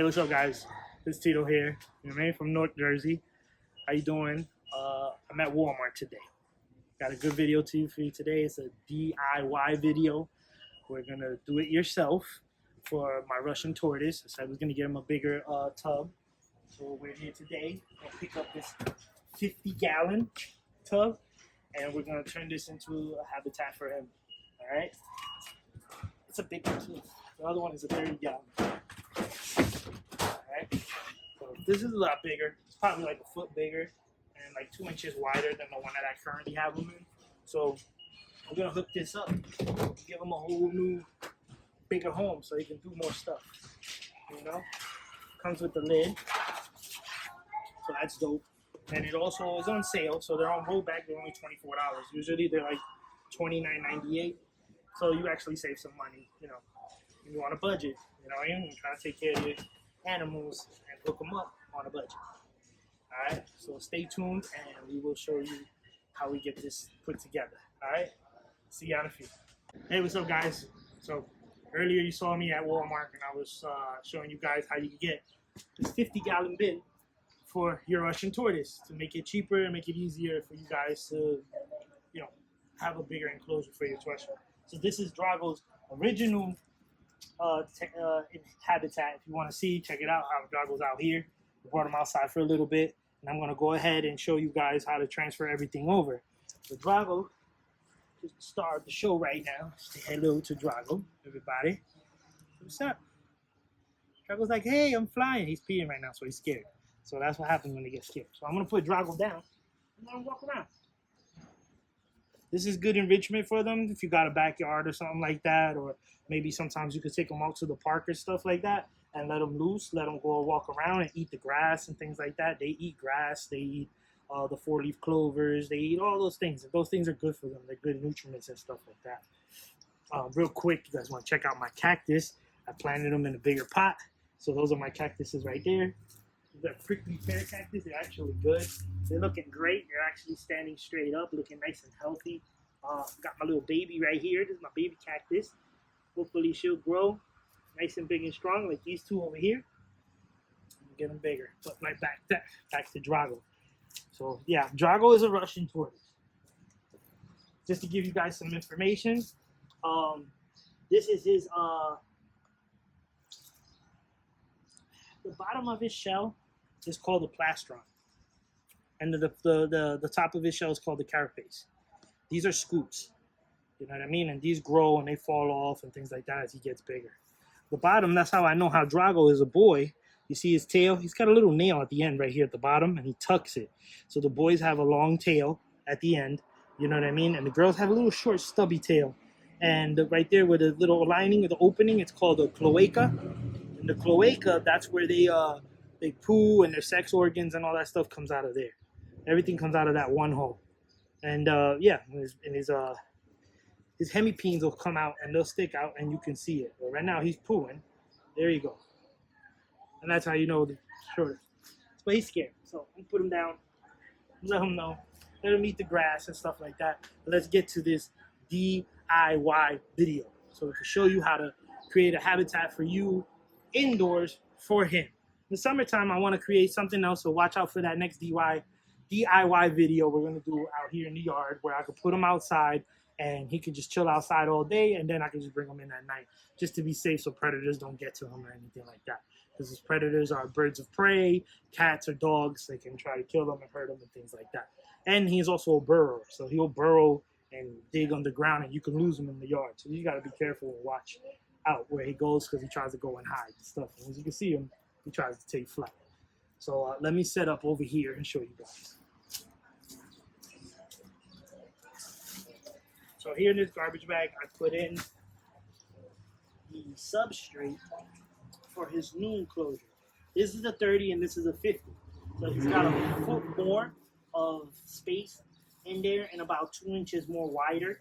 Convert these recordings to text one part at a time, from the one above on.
what's up, guys? It's Tito here. From North Jersey. How you doing? I'm at Walmart today. Got a good video for you today. It's a DIY video. We're gonna do it yourself for my Russian tortoise. I said we're gonna get him a bigger tub. So we're here today. We'll pick up this 50-gallon tub, and we're gonna turn this into a habitat for him. All right. It's a big one too. The other one is a 30-gallon. Alright, so this is a lot bigger. It's probably like a foot bigger and like 2 inches wider than the one that I currently have them in. So we're gonna hook this up, give him a whole new, bigger home so he can do more stuff. You know, comes with the lid, so that's dope. And it also is on sale, so they're on rollback. They're only $24. Usually they're like $29.98. So you actually save some money. You know, you want a budget. You know, you're trying to take care of your animals and hook them up on a budget. All right, so stay tuned and we will show you how we get this put together. All right, see you on a few. Hey, what's up, guys? So earlier you saw me at Walmart and I was showing you guys how you can get this 50-gallon bin for your Russian tortoise to make it cheaper and make it easier for you guys to, you know, have a bigger enclosure for your tortoise. So this is Drago's original habitat. If you want to see, check it out how Drago's out here. We brought him outside for a little bit, and I'm going to go ahead and show you guys how to transfer everything over. So Drago, just start the show right now. Say hello to Drago, everybody. What's up? Drago's like, hey, I'm flying. He's peeing right now, so he's scared. So that's what happens when they get scared. So I'm going to put Drago down and let him walk around. This is good enrichment for them if you got a backyard or something like that, or maybe sometimes you could take them out to the park or stuff like that and let them loose, let them go walk around and eat the grass and things like that. They eat grass, they eat the 4-leaf clovers, they eat all those things. And those things are good for them. They're good nutriments and stuff like that. Real quick, you guys want to check out my cactus. I planted them in a bigger pot. So those are my cactuses right there. These are prickly pear cactus. They're actually good. They're looking great. They're actually standing straight up, looking nice and healthy. Got my little baby right here. This is my baby cactus. Hopefully she'll grow nice and big and strong like these two over here. Get them bigger. But right back to Drago. So yeah, Drago is a Russian tortoise. Just to give you guys some information, this is his the bottom of his shell is called the plastron, and the top of his shell is called the carapace. These are scoops, you know what I mean? And these grow and they fall off and things like that as he gets bigger. The bottom, that's how I know how Drago is a boy. You see his tail? He's got a little nail at the end right here at the bottom, and he tucks it. So the boys have a long tail at the end, you know what I mean? And the girls have a little short, stubby tail. And right there with the little lining of the opening, it's called a cloaca. And the cloaca, that's where they poo and their sex organs and all that stuff comes out of there. Everything comes out of that one hole. And yeah, his hemipenes will come out and they'll stick out and you can see it. But right now he's pooing. There you go. And that's how you know the shorter. But he's scared. So we put him down, let him know, let him eat the grass and stuff like that. But let's get to this DIY video. So we can show you how to create a habitat for you indoors for him. In the summertime, I want to create something else, so watch out for that next DIY video we're going to do out here in the yard where I could put him outside and he could just chill outside all day, and then I could just bring him in at night just to be safe so predators don't get to him or anything like that. Because his predators are birds of prey, cats or dogs. They can try to kill them and hurt them and things like that. And he's also a burrower, so he'll burrow and dig underground and you can lose him in the yard. So you got to be careful and watch out where he goes because he tries to go and hide and stuff. And as you can see him, he tries to take flight. So let me set up over here and show you guys. So here in this garbage bag, I put in the substrate for his new enclosure. This is a 30 and this is a 50. So he's got a foot more of space in there and about 2 inches more wider,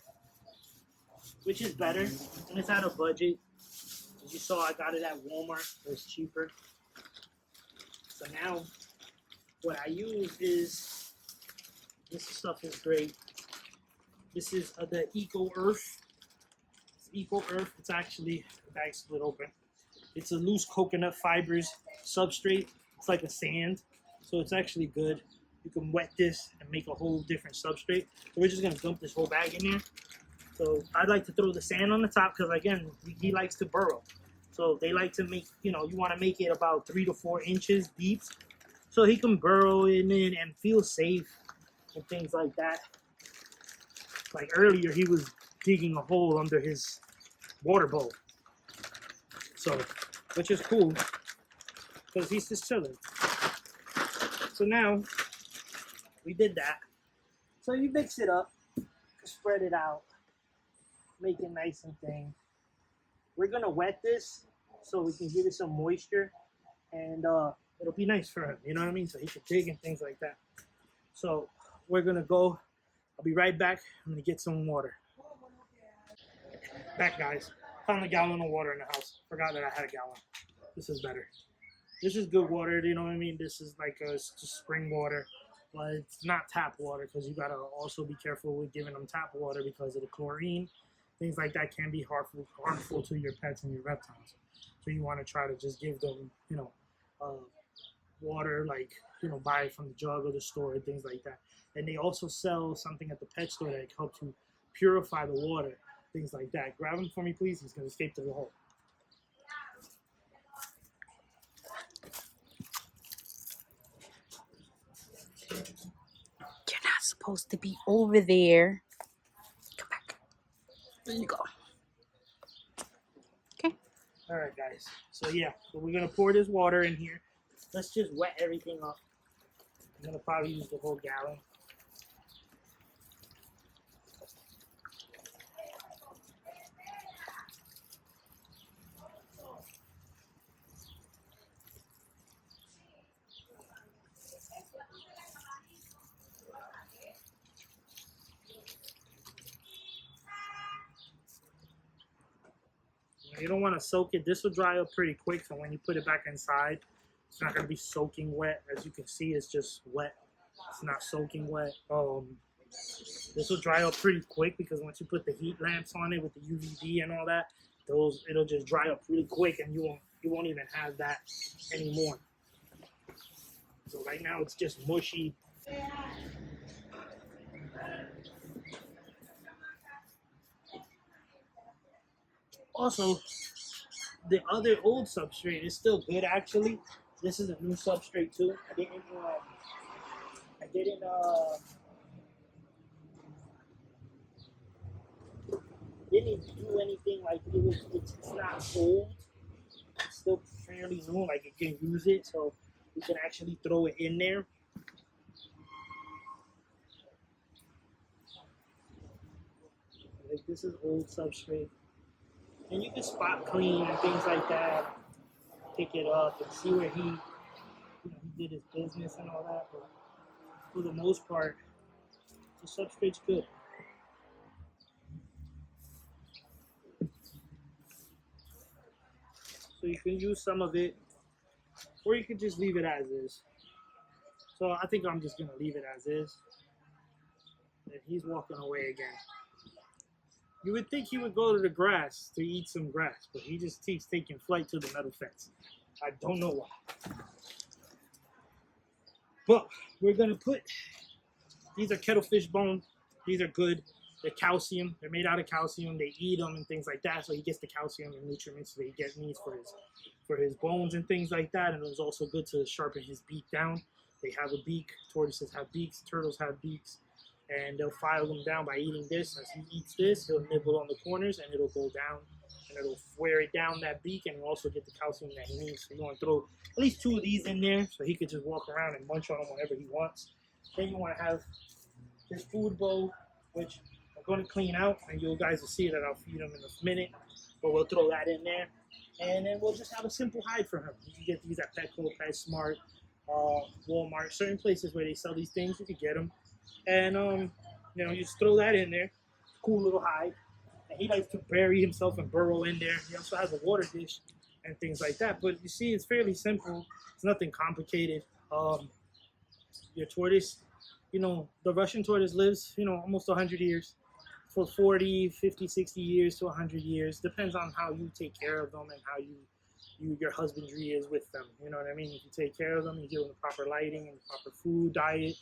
which is better. And it's at a budget. As you saw, I got it at Walmart, so it's cheaper. So now what I use is, this stuff is great. This is the Eco Earth. It's Eco Earth. It's actually, the bag split open. It's a loose coconut fibers substrate. It's like a sand, so it's actually good. You can wet this and make a whole different substrate. So we're just gonna dump this whole bag in there. So I'd like to throw the sand on the top because again, he likes to burrow. So they like to make, you want to make it about 3 to 4 inches deep, so he can burrow in it and feel safe and things like that. Like earlier, he was digging a hole under his water bowl, so which is cool because he's just chilling. So now we did that. So you mix it up, spread it out, make it nice and thin. We're gonna wet this so we can give it some moisture, and it'll be nice for him. You know what I mean? So he can dig and things like that. So we're gonna go. I'll be right back. I'm gonna get some water. Back, guys. Found a gallon of water in the house. Forgot that I had a gallon. This is better. This is good water. You know what I mean? This is like just spring water, but it's not tap water because you gotta also be careful with giving them tap water because of the chlorine. Things like that can be harmful to your pets and your reptiles. So you want to try to just give them, water, like, buy it from the jug or the store and things like that. And they also sell something at the pet store that helps you purify the water, things like that. Grab him for me, please. He's going to escape through the hole. You're not supposed to be over there. Come back. There you go. Okay. All right, guys. So we're gonna pour this water in here. Let's just wet everything up. I'm gonna probably use the whole gallon. You don't want to soak it. This will dry up pretty quick, so when you put it back inside, it's not going to be soaking wet. As you can see, it's just wet. It's not soaking wet. This will dry up pretty quick because once you put the heat lamps on it with the UVB and all that, it'll just dry up really quick, and you won't even have that anymore. So right now it's just mushy. Also, the other old substrate is still good actually. This is a new substrate too. I didn't do anything like it's not old. It's still fairly new, like you can use it, so you can actually throw it in there. Like this is old substrate. And you can spot clean and things like that, pick it up and see where he did his business and all that. But for the most part, the substrate's good. So you can use some of it, or you can just leave it as is. So I think I'm just gonna leave it as is. And he's walking away again. You would think he would go to the grass to eat some grass, but he just keeps taking flight to the metal fence. I don't know why. But we're gonna put, these are kettlefish bones. These are good. They're calcium. They're made out of calcium. They eat them and things like that. So he gets the calcium and nutrients that he needs for his bones and things like that. And it was also good to sharpen his beak down. They have a beak. Tortoises have beaks. Turtles have beaks. And they'll file them down by eating this. As he eats this, he'll nibble on the corners and it'll go down. And it'll wear it down that beak and he'll also get the calcium that he needs. So you want to throw at least 2 of these in there so he could just walk around and munch on them whenever he wants. Then you want to have his food bowl, which I'm going to clean out. And you guys will see that I'll feed him in a minute. But we'll throw that in there. And then we'll just have a simple hide for him. You can get these at Petco, PetSmart, Walmart, certain places where they sell these things. You can get them. And, you just throw that in there. Cool little hide. And he likes to bury himself and burrow in there. He also has a water dish and things like that. But you see, it's fairly simple. It's nothing complicated. Your tortoise, the Russian tortoise lives, almost 100 years. For 40, 50, 60 years to 100 years. Depends on how you take care of them and how you your husbandry is with them. You know what I mean? If you take care of them, you give them the proper lighting and proper food, diet,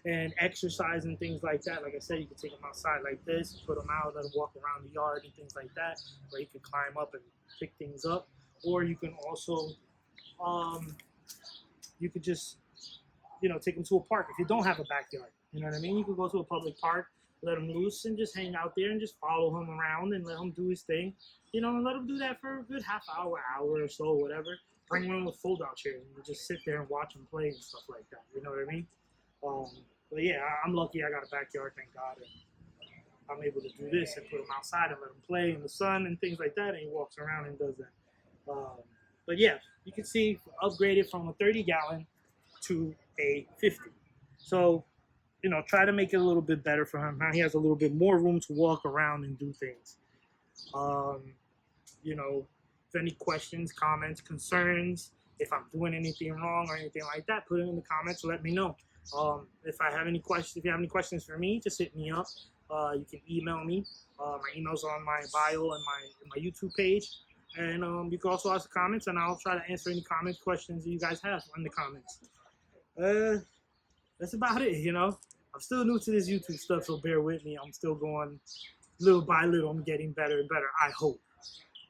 and exercise and things like that. Like I said, you can take them outside like this, put them out, let them walk around the yard and things like that, where you can climb up and pick things up. Or you can also, you could just, take them to a park if you don't have a backyard. You know what I mean? You could go to a public park, let him loose, and just hang out there and just follow him around and let him do his thing. And let him do that for a good half hour or so, whatever. Bring him in with fold-out chairs and you just sit there and watch him play and stuff like that. You know what I mean? But yeah, I'm lucky I got a backyard, thank God. And I'm able to do this and put him outside and let him play in the sun and things like that. And he walks around and does that. But yeah, you can see upgraded from a 30-gallon to a 50. So, try to make it a little bit better for him. Now he has a little bit more room to walk around and do things. If any questions, comments, concerns, if I'm doing anything wrong or anything like that, put it in the comments. Let me know. If you have any questions for me, just hit me up. You can email me. My email's on my bio and my YouTube page. And you can also ask comments, and I'll try to answer any comments, questions that you guys have in the comments. That's about it, I'm still new to this YouTube stuff, so bear with me. I'm still going little by little. I'm getting better and better, I hope.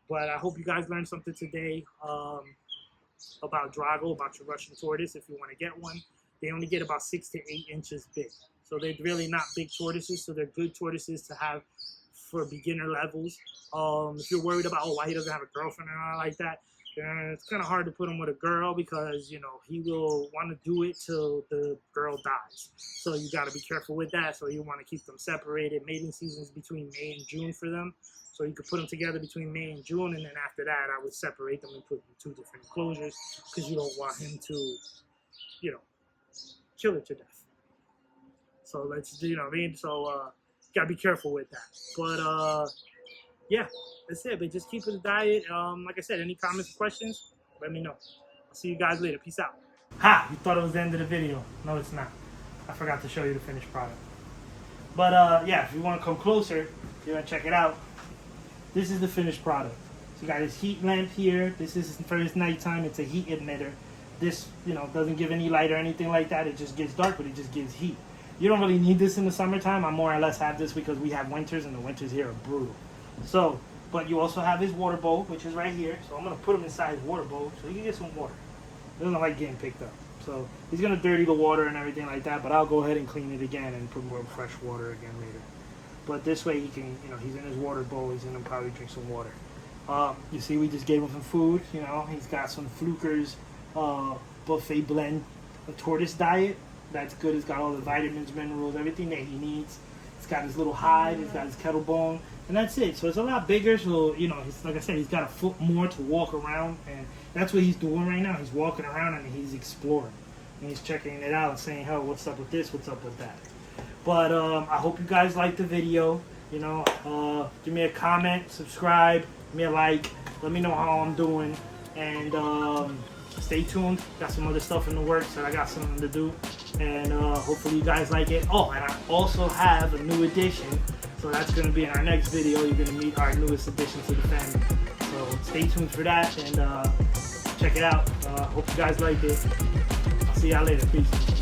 But I hope you guys learned something today about Drago, about your Russian tortoise. If you want to get one, they only get about 6 to 8 inches big. So they're really not big tortoises, so they're good tortoises to have for beginner levels. If you're worried about, why he doesn't have a girlfriend and all like that, it's kind of hard to put him with a girl because, he will want to do it till the girl dies. So you got to be careful with that. So you want to keep them separated. Mating season's between May and June for them. So you could put them together between May and June, and then after that, I would separate them and put them in 2 different enclosures because you don't want him to, kill it to death. So let's, So, you got to be careful with that. But, yeah, that's it. But just keep it a diet. Like I said, any comments or questions, let me know. I'll see you guys later. Peace out. Ha! You thought it was the end of the video. No, it's not. I forgot to show you the finished product. But, yeah, if you want to come closer, you want to check it out. This is the finished product. So you got his heat lamp here. This is for his nighttime. It's a heat emitter. This, doesn't give any light or anything like that. It just gets dark, but it just gives heat. You don't really need this in the summertime. I more or less have this because we have winters, and the winters here are brutal. So, but you also have his water bowl, which is right here. So I'm going to put him inside his water bowl so he can get some water. He doesn't like getting picked up. So he's going to dirty the water and everything like that, but I'll go ahead and clean it again and put more fresh water again later. But this way he can, he's in his water bowl. He's going to probably drink some water. You see, we just gave him some food. He's got some Fluker's buffet blend, a tortoise diet. That's good. It's got all the vitamins, minerals, everything that he needs. It's got his little hide. He's got his kettle bone. And that's it. So it's a lot bigger. So, he's, like I said, he's got a foot more to walk around. And that's what he's doing right now. He's walking around and he's exploring. And he's checking it out and saying, "Hey, what's up with this? What's up with that?" But I hope you guys liked the video. Give me a comment, subscribe, give me a like. Let me know how I'm doing. And stay tuned. Got some other stuff in the works that I got something to do. And hopefully you guys like it. Oh, and I also have a new addition. So that's going to be in our next video. You're going to meet our newest addition to the family. So stay tuned for that and check it out. Hope you guys like it. I'll see y'all later. Peace.